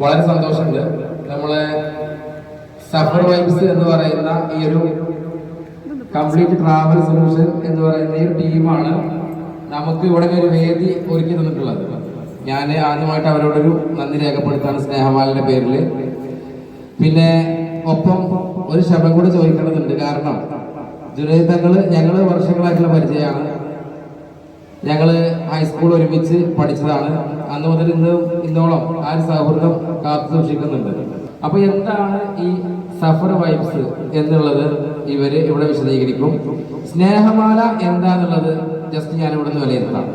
വളരെ സന്തോഷമുണ്ട്. നമ്മളെ സഫർ വൈബ്സ് എന്ന് പറയുന്ന ഈ ഒരു കംപ്ലീറ്റ് ട്രാവൽ സൊല്യൂഷൻ എന്ന് പറയുന്ന ഈ ഒരു ടീമാണ് നമുക്ക് ഇവിടെ ഒരു വേദി ഒരുക്കി തന്നിട്ടുള്ളത്. ഞാൻ ആദ്യമായിട്ട് അവരോടൊരു നന്ദി രേഖപ്പെടുത്താണ് സ്നേഹമാലിന്റെ പേരിൽ. പിന്നെ ഒപ്പം ഒരു ശബ്ദം കൂടി ചോദിക്കേണ്ടതുണ്ട്. കാരണം ജുനൈദ് തങ്ങള് ഞങ്ങള് വർഷങ്ങളായിട്ടുള്ള പരിചയമാണ്. ഞങ്ങള് ഹൈസ്കൂൾ ഒരുമിച്ച് പഠിച്ചതാണ്. അന്ന് മുതൽ ഇന്നോളം ആ ഒരു സൗഹൃദം കാത്തു സൂക്ഷിക്കുന്നുണ്ട്. അപ്പൊ എന്താണ് ഈ സഫർ വൈബ്സ് എന്നുള്ളത് ഇവര് ഇവിടെ വിശദീകരിക്കും. സ്നേഹമാല എന്താന്നുള്ളത് ജസ്റ്റ് ഞാൻ ഇവിടെ നിന്ന് വിലയിരുത്താം.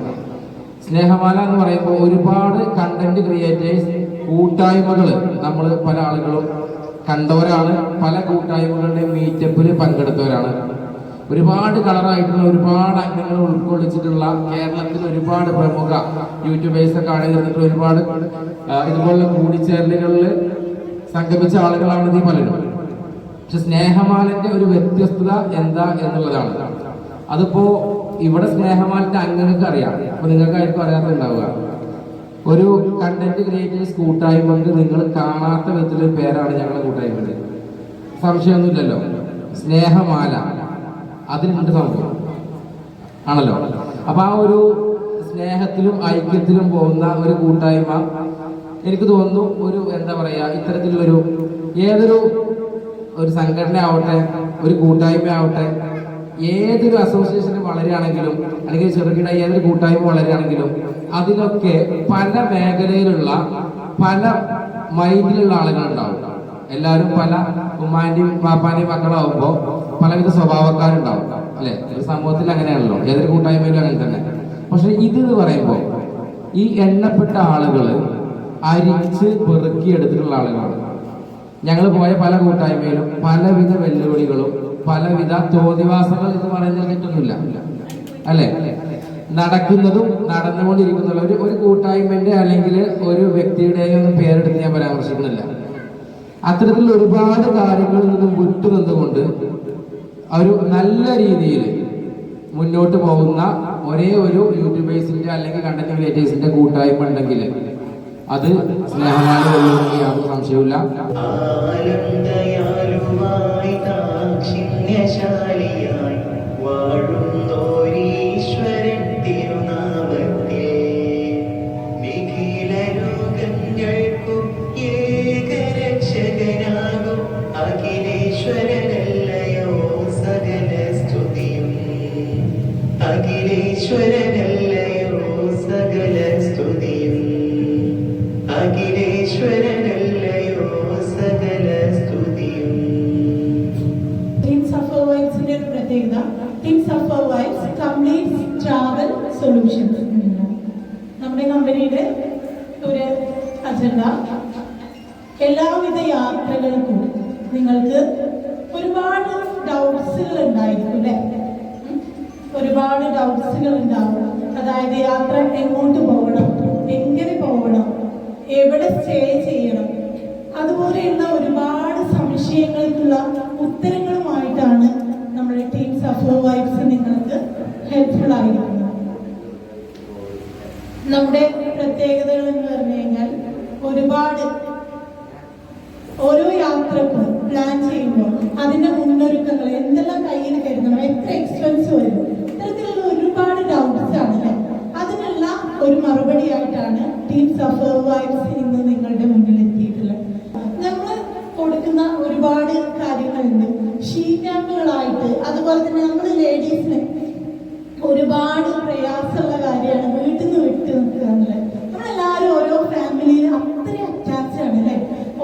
സ്നേഹമാല എന്ന് പറയുമ്പോൾ ഒരുപാട് കണ്ടന്റ് ക്രിയേറ്റേഴ്സ് കൂട്ടായ്മകൾ നമ്മൾ പല ആളുകളും കണ്ടവരാണ്. പല കൂട്ടായ്മകളുടെ മീറ്റപ്പിൽ പങ്കെടുത്തവരാണ്. ഒരുപാട് കളറായിട്ടുള്ള ഒരുപാട് അംഗങ്ങൾ ഉൾക്കൊള്ളിച്ചിട്ടുള്ള കേരളത്തിൽ ഒരുപാട് പ്രമുഖ യൂട്യൂബേഴ്സ് ഒക്കെ ആണെങ്കിൽ ഒരുപാട് ഇതുപോലുള്ള കൂടിച്ചേരലുകളിൽ സംഗമിച്ച ആളുകളാണ് ഈ പലരും. പക്ഷെ സ്നേഹമാലന്റെ ഒരു വ്യത്യസ്തത എന്താ എന്നുള്ളതാണ്. അതിപ്പോ ഇവിടെ സ്നേഹമാലന്റെ അംഗങ്ങൾക്ക് അറിയാം. അപ്പൊ നിങ്ങൾക്കായിരിക്കും അറിയാത്തുണ്ടാവുക. ഒരു കണ്ടന്റ് ക്രിയേറ്റേഴ്സ് കൂട്ടായ്മക്ക് നിങ്ങൾ കാണാത്ത വിധത്തിലൊരു പേരാണ് ഞങ്ങളുടെ കൂട്ടായ്മയുടെ. സംശയമൊന്നുമില്ലല്ലോ. സ്നേഹമാല അതിനുണ്ട് സംഭവം ആണല്ലോ. അപ്പൊ ആ ഒരു സ്നേഹത്തിലും ഐക്യത്തിലും പോകുന്ന ഒരു കൂട്ടായ്മ എനിക്ക് തോന്നുന്നു ഒരു എന്താ പറയാ ഇത്തരത്തിലുള്ളൊരു ഏതൊരു ഒരു സംഘടന ആവട്ടെ, ഒരു കൂട്ടായ്മ ആവട്ടെ, ഏതൊരു അസോസിയേഷൻ വളരുകയാണെങ്കിലും അല്ലെങ്കിൽ ചെറുകിട ഏതൊരു കൂട്ടായ്മ വളരുകയാണെങ്കിലും അതിലൊക്കെ പല മേഖലയിലുള്ള പല മൈൻഡിലുള്ള ആളുകളുണ്ടാവും. എല്ലാവരും പല ഉമ്മാന്റെയും പാപ്പാന്റെയും മക്കളാവുമ്പോൾ പലവിധ സ്വഭാവക്കാരുണ്ടാവും അല്ലെ. ഒരു സമൂഹത്തിൽ അങ്ങനെയാണല്ലോ, ഏതൊരു കൂട്ടായ്മയിലും അങ്ങനെ തന്നെ. പക്ഷെ ഇത് എന്ന് പറയുമ്പോൾ ഈ എണ്ണപ്പെട്ട ആളുകൾ അരിച്ച് പെറുക്കിയെടുത്തിട്ടുള്ള ആളുകളാണ്. ഞങ്ങൾ പോയ പല കൂട്ടായ്മയിലും പലവിധ വെല്ലുവിളികളും പലവിധ തോന്നിവാസങ്ങൾ എന്ന് പറയുന്നതിൽ തെറ്റൊന്നുമില്ല അല്ലെ. നടക്കുന്നതും നടന്നുകൊണ്ടിരിക്കുന്ന ഒരു കൂട്ടായ്മന്റെ അല്ലെങ്കിൽ ഒരു വ്യക്തിയുടെയോ ഒന്നും പേരെടുത്ത് ഞാൻ പരാമർശിക്കുന്നില്ല. അത്തരത്തിൽ ഒരുപാട് കാര്യങ്ങളിൽ നിന്നും വിട്ടുനിന്നുകൊണ്ട് ഒരു നല്ല രീതിയിൽ മുന്നോട്ട് പോകുന്ന ഒരേ ഒരു യൂട്യൂബേഴ്സിന്റെ അല്ലെങ്കിൽ കണ്ടന്റ് ക്രിയേറ്റേഴ്സിന്റെ കൂട്ടായ്മ ഉണ്ടെങ്കിൽ അത് സ്നേഹമാല യാതൊരു സംശയമില്ല. അഖിലേശ്വരനല്ലയോ സകല സ്തുതിയും, അഖിലേശ്വരനല്ലയോ സകല സ്തുതിയും. ടീം സഫർ വൈബ്സിന്റെ ഒരു പ്രത്യേകത, team Safar vibes complete travel solutions. നമ്മുടെ കമ്പനിയുടെ ഒരു അജണ്ട എല്ലാവിധ യാത്രകൾക്കും നിങ്ങൾക്ക് ഒരുപാട് ഡൗട്ട്സുകൾ ഉണ്ടായിരിക്കും അല്ലെ. ഒരുപാട് ഡൗട്ട്സുകൾ ഉണ്ടാവും. അതായത് യാത്ര എങ്ങോട്ട് പോകണം, എങ്ങനെ പോകണം, എവിടെ സ്റ്റേ ചെയ്യണം, അതുപോലെയുള്ള ഒരുപാട് സംശയങ്ങൾക്കുള്ള ഉത്തരങ്ങളുമായിട്ടാണ് നമ്മുടെ ടീം സഫർ വൈബ്സ് നിങ്ങൾക്ക് ഹെൽപ്ഫുൾ ആയിരിക്കുന്നത്. നമ്മുടെ പ്രത്യേകതകൾ എന്ന് പറഞ്ഞു കഴിഞ്ഞാൽ ഒരുപാട് ഓരോ യാത്രക്കും പ്ലാൻ ചെയ്യുമ്പോൾ അതിന്റെ മുന്നൊരുക്കങ്ങൾ എന്തെല്ലാം കയ്യിൽ കരുതണം, എത്ര എക്സ്പെൻസ് വരും, ഇത്തരത്തിലുള്ള ഒരുപാട് ഡൗട്ട്സ് ആണ്. അതിനുള്ള ഒരു മറുപടി ആയിട്ടാണ് ടീം സഫർ വൈബ്സ് ഇന്ന് നിങ്ങളുടെ മുന്നിൽ എത്തിയിട്ടുള്ളത്. നമ്മൾ കൊടുക്കുന്ന ഒരുപാട് കാര്യങ്ങളുണ്ട്. ഷീറ്റ് ക്യാമ്പുകളായിട്ട്, അതുപോലെ തന്നെ നമ്മൾ ലേഡീസിന് ഒരുപാട് പ്രയാസമുള്ള കാര്യമാണ് വീട്ടിൽ നിന്ന് വിട്ട് നിൽക്കുക എന്നുള്ളത്. നമ്മളെല്ലാവരും ഓരോ ഫാമിലിയിൽ അത്രയും അറ്റാച്ച്ഡ് ആണ് അല്ലെ.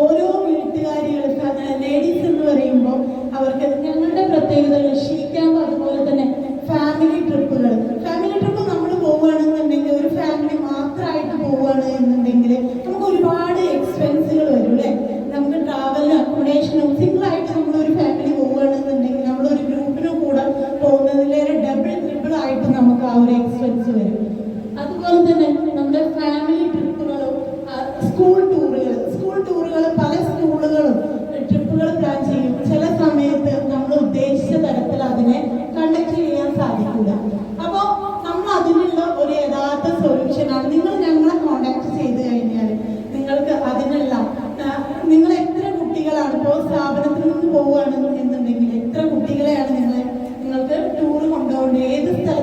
ഓരോ വീട്ടുകാരികൾക്ക് ലേഡീസ് എന്ന് പറയുമ്പോൾ അവർക്ക് ഞങ്ങളുടെ പ്രത്യേകതകൾ ഷീറ്റ് ക്യാമ്പ്, അതുപോലെ തന്നെ ഫാമിലി ട്രിപ്പുകൾ. ഫാമിലി ട്രിപ്പ് നമ്മൾ പോവുകയാണെന്നുണ്ടെങ്കിൽ ഒരു ഫാമിലി മാത്രമായിട്ട് പോവുകയാണ് എന്നുണ്ടെങ്കിൽ നമുക്ക് ഒരുപാട് എക്സ്പെൻസുകൾ വരും അല്ലെ. നമുക്ക് ട്രാവലിനും അക്കോമഡേഷനും സിംഗിളായിട്ട് നമ്മളൊരു ഫാമിലി പോവുകയാണെന്നുണ്ടെങ്കിൽ നമ്മളൊരു ഗ്രൂപ്പിന് കൂടെ പോകുന്നതിലേറെ ഡബിൾ ട്രിപ്പിൾ ആയിട്ട് നമുക്ക് ആ ഒരു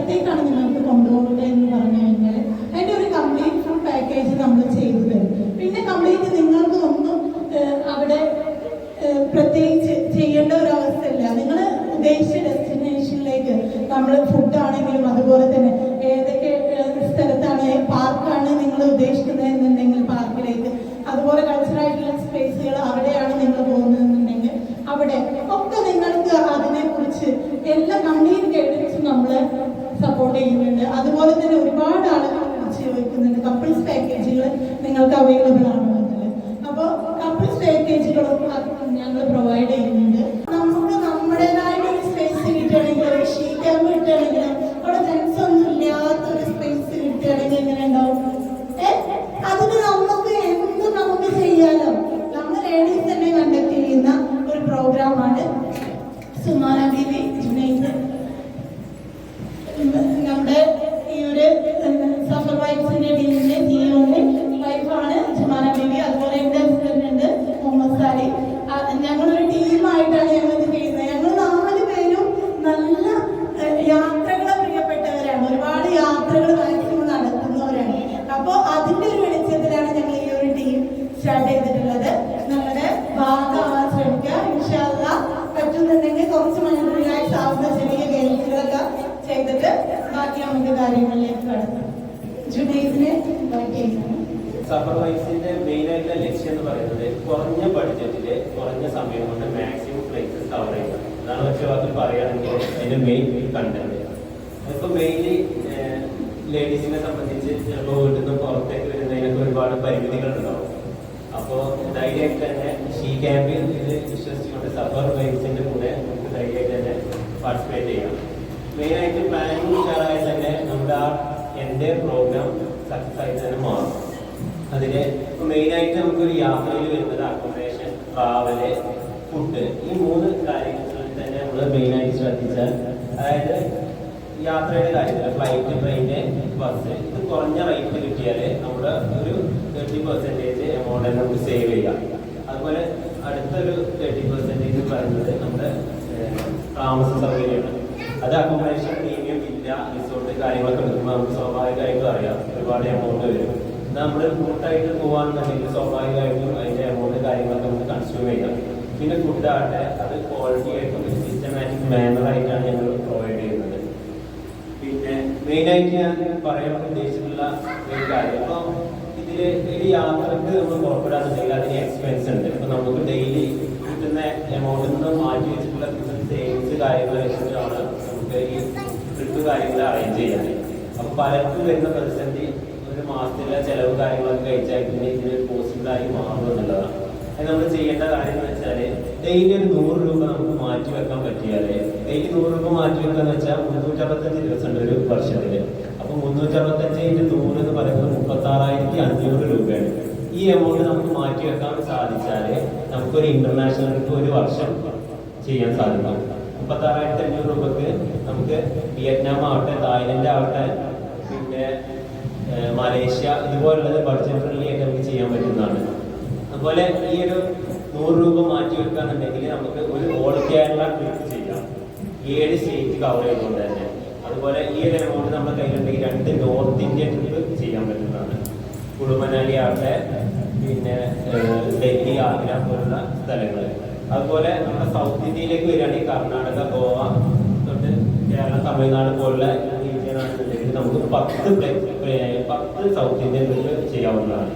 സ്ഥലത്തേക്കാണ് നിങ്ങൾക്ക് കൊണ്ടുപോകുന്നത് എന്ന് പറഞ്ഞു കഴിഞ്ഞാൽ അതിൻ്റെ ഒരു കംപ്ലീറ്റ് ഫുൾ പാക്കേജ് നമ്മൾ ചെയ്തു തരും. പിന്നെ കംപ്ലീറ്റ് നിങ്ങൾക്ക് ഒന്നും അവിടെ പ്രത്യേകിച്ച് ചെയ്യേണ്ട ഒരു അവസ്ഥയില്ല. നിങ്ങൾ ഉദ്ദേശിച്ച ഡെസ്റ്റിനേഷനിലേക്ക് നമ്മൾ ഫുഡാണെങ്കിലും അതുപോലെ തന്നെ ഏതൊക്കെ സ്ഥലത്താണ് പാർക്കാണ് നിങ്ങൾ ഉദ്ദേശിക്കുന്നത് എന്നുണ്ടെങ്കിൽ പാർക്കിലേക്ക്, അതുപോലെ കൾച്ചറായിട്ടുള്ള സ്പേസുകൾ അവിടെയാണ് നിങ്ങൾ പോകുന്നതെന്നുണ്ടെങ്കിൽ അവിടെ ഒക്കെ നിങ്ങൾക്ക് അതിനെക്കുറിച്ച് എല്ലാ കംപ്ലീറ്റ് ഗൈഡൻസും നമ്മൾ സപ്പോർട്ട് ചെയ്യുന്നുണ്ട്. അതുപോലെ തന്നെ ഒരുപാട് ആളുകൾ വിളിച്ച് ചോദിക്കുന്നുണ്ട് കപ്പിൾസ് പാക്കേജുകൾ നിങ്ങൾക്ക് അവൈലബിൾ ആണോ എന്നുള്ളത്. അപ്പോൾ കപ്പിൾസ് പാക്കേജുകളും ഞങ്ങൾ പ്രൊവൈഡ് ചെയ്യുന്നുണ്ട്. നമുക്ക് നമ്മുടേതായിട്ട് ഒരു സ്പേസ് കിട്ടുകയാണെങ്കിൽ, ഒരു ഷീ ക്യാമ്പ് കിട്ടുകയാണെങ്കിലും അവിടെ ജെൻസ് ഒന്നും ഇല്ലാത്തൊരു സ്പേസ് കിട്ടുകയാണെങ്കിൽ എങ്ങനെ ഉണ്ടാവും? അതിന് നമുക്ക് എന്തും നമുക്ക് ചെയ്യാലോ. നമ്മൾ ലേഡീസ് തന്നെ കണ്ടക്ട് ചെയ്യുന്ന ഒരു പ്രോഗ്രാമാണ് സുമാന ബീവി ജുനൈദ്. നമ്മുടെ ഈ ഒരു സഫർ വൈബ്സിന്റെ ടീമിന്റെ സിഇഒന്റെ വൈഫാണ് സുമാന ബീവി. അതുപോലെ എൻ്റെ ഹസ്ബൻഡ് ഉണ്ട് മുഹമ്മദ് സാലി. ഞങ്ങളൊരു ടീമായിട്ടാണ് ഞങ്ങൾ ഇത് ചെയ്യുന്നത്. ഞങ്ങൾ 4 പേരും നല്ല യാത്രകളെ പ്രിയപ്പെട്ടവരാണ്, ഒരുപാട് യാത്രകൾ മാക്സിമം നടത്തുന്നവരാണ്. അപ്പോൾ അതിൻ്റെ ഒരു വെളിച്ചത്തിലാണ് ഞങ്ങൾ ഈ ഒരു ടീം സ്റ്റാർട്ട് ചെയ്തിട്ടുള്ളത്. നമ്മുടെ ഭാഗമാവാൻ ശ്രമിക്കുക. ഇൻഷാ അല്ലാഹ് പറ്റുന്നുണ്ടെങ്കിൽ കുറച്ച് മണിക്കൂർ റിലാക്സ് ആവുന്ന ചെറിയ ഗെയിംസുകളൊക്കെ ചെയ്തിട്ട് ബാക്കി നമുക്ക് കാര്യങ്ങളിലേക്ക് കടക്കാം. ജുനൈദിനെ ഇൻവൈറ്റ് ചെയ്യുന്നു. സഫർ വൈബ്സിന്റെ മെയിൻ ആയിട്ടുള്ള ലക്ഷ്യം എന്ന് പറയുന്നത് കുറഞ്ഞ ബഡ്ജറ്റില് കുറഞ്ഞ സമയം കൊണ്ട് മാക്സിമം പ്ലേസസ് കവർ ചെയ്യുക. അതാണ് ഒറ്റ വാക്കിൽ പറയുകയാണെങ്കിൽ അതിന്റെ മെയിൻ കണ്ടന്റ്. ഇപ്പൊ മെയിൻലി ലേഡീസിനെ സംബന്ധിച്ച് ചിലപ്പോൾ വീട്ടിൽ നിന്ന് പുറത്തേക്ക് വരുന്നതിനൊക്കെ ഒരുപാട് പരിമിതികൾ ഉണ്ടാവും. അപ്പോൾ ധൈര്യമായിട്ട് തന്നെ ഷീ ക്യാമ്പിൽ ഇത് വിശ്വസിച്ചുകൊണ്ട് സഫർ വൈബ്സിന്റെ കൂടെ നമുക്ക് ധൈര്യമായിട്ട് തന്നെ പാർട്ടിസിപ്പേറ്റ് ചെയ്യാം. മെയിനായിട്ട് പ്ലാനിങ് ഉഷാറായി തന്നെ നമ്മുടെ എൻ്റെ പ്രോഗ്രാം സക്സസ് ആയിട്ട് തന്നെ മാറും. അതിന് മെയിനായിട്ട് നമുക്കൊരു യാത്രയിൽ വരുന്നത് അക്കോമഡേഷൻ, ട്രാവല്, ഫുഡ്, ഈ 3 കാര്യങ്ങളിൽ തന്നെ നമ്മൾ മെയിനായിട്ട് ശ്രദ്ധിച്ചാൽ, അതായത് യാത്രയുടെ കാര്യത്തിൽ ഫ്ലൈറ്റ്, ട്രെയിന്, ബസ്, ഇത് കുറഞ്ഞ റേറ്റ് കിട്ടിയാൽ നമ്മുടെ ഒരു 30% എമൗണ്ട് തന്നെ നമുക്ക് സേവ് ചെയ്യാം. അതുപോലെ അടുത്തൊരു 30% പറയുന്നത് നമ്മുടെ താമസ സൗകര്യമാണ്. അത് അക്കോമഡേഷൻ, പ്രീമിയം വില്ല, റിസോർട്ട് കാര്യങ്ങളൊക്കെ എടുക്കുമ്പോൾ നമുക്ക് സ്വാഭാവികമായിട്ടും അറിയാം ഒരുപാട് എമൗണ്ട് വരും. നമ്മൾ കൂട്ടായിട്ട് പോകാന്നുണ്ടെങ്കിൽ സ്വാഭാവികമായിട്ടും അതിന്റെ എമൗണ്ട് കാര്യങ്ങളൊക്കെ നമുക്ക് കൺസ്യൂം ചെയ്യാം. പിന്നെ ഫുഡാകട്ടെ അത് ക്വാളിറ്റി ആയിട്ടും സിസ്റ്റമാറ്റിക് മാനറായിട്ടാണ് ഞങ്ങൾ പ്രൊവൈഡ് ചെയ്യുന്നത്. പിന്നെ മെയിനായിട്ട് ഞാൻ പറയാൻ ഉദ്ദേശിച്ചിട്ടുള്ള ഒരു കാര്യം, അപ്പോൾ ഇതിൽ ഒരു യാത്രക്ക് നമ്മൾ പുറപ്പെടാന്നുണ്ടെങ്കിൽ അതിന് എക്സ്പെൻസ് ഉണ്ട്. ഇപ്പൊ നമുക്ക് ഡെയിലി കിട്ടുന്ന എമൗണ്ടിൽ നിന്ന് മാറ്റി വെച്ചിട്ടുള്ള സേവിങ്സ് കാര്യങ്ങൾ വെച്ചിട്ടാണ് നമുക്ക് ഈ ട്രിപ്പ് കാര്യങ്ങൾ അറേഞ്ച് ചെയ്യാൻ. അപ്പൊ പലർക്കും വരുന്ന പ്രതിസന്ധി ഒരു മാസത്തിലെ ചെലവ് കാര്യങ്ങളൊക്കെ കഴിച്ചാൽ പിന്നെ ഇതിന് പോസിബിളായി മാറും എന്നുള്ളതാണ്. അത് നമ്മൾ ചെയ്യേണ്ട കാര്യം എന്ന് വെച്ചാൽ ഡെയിലി ഒരു 100 രൂപ നമുക്ക് മാറ്റി വെക്കാൻ പറ്റിയാലേ, ഡെയിലി 100 രൂപ മാറ്റി വെക്കാന്ന് വെച്ചാൽ 365 ദിവസം ഉണ്ട് ഒരു വർഷത്തില്. അപ്പൊ 365 × 100 എന്ന് പറയുന്നത് 36,500 രൂപയാണ്. ഈ എമൗണ്ട് നമുക്ക് മാറ്റി വെക്കാൻ സാധിച്ചാല് നമുക്കൊരു ഇന്റർനാഷണൽ ട്രിപ്പ് ഒരു വർഷം ചെയ്യാൻ സാധിക്കും. 36,500 രൂപക്ക് നമുക്ക് വിയറ്റ്നാം ആവട്ടെ, തായ്ലൻഡ് ആവട്ടെ, പിന്നെ മലേഷ്യ, ഇതുപോലുള്ളത് ബഡ്ജറ്റ് ഫ്രണ്ട്ലി ആയിട്ട് നമുക്ക് ചെയ്യാൻ പറ്റുന്നതാണ്. അതുപോലെ ഈ ഒരു 100 രൂപ മാറ്റി വെക്കാന്നുണ്ടെങ്കിൽ നമുക്ക് ഒരു ഓൾ കേരള ട്രിപ്പ് ചെയ്യാം, 7 സ്റ്റേറ്റ് കവർ ചെയ്യുന്നത് തന്നെ. അതുപോലെ ഈ ഒരു എമൗണ്ട് നമ്മുടെ കയ്യിലുണ്ടെങ്കിൽ 2 നോർത്ത് ഇന്ത്യൻ ട്രിപ്പ് ചെയ്യാൻ പറ്റുന്നതാണ്. കുളുമനാലി ആവട്ടെ, പിന്നെ ഡൽഹി, ആഗ്ര പോലുള്ള സ്ഥലങ്ങൾ. അതുപോലെ നമ്മുടെ സൗത്ത് ഇന്ത്യയിലേക്ക് വരികയാണെങ്കിൽ കർണാടക, ഗോവ തൊട്ട് കേരളം, തമിഴ്നാട് പോലുള്ള റീജിയനാണെന്നുണ്ടെങ്കിൽ നമുക്ക് 10 സൗത്ത് ഇന്ത്യൻ ട്രിപ്പ് ചെയ്യാവുന്നതാണ്.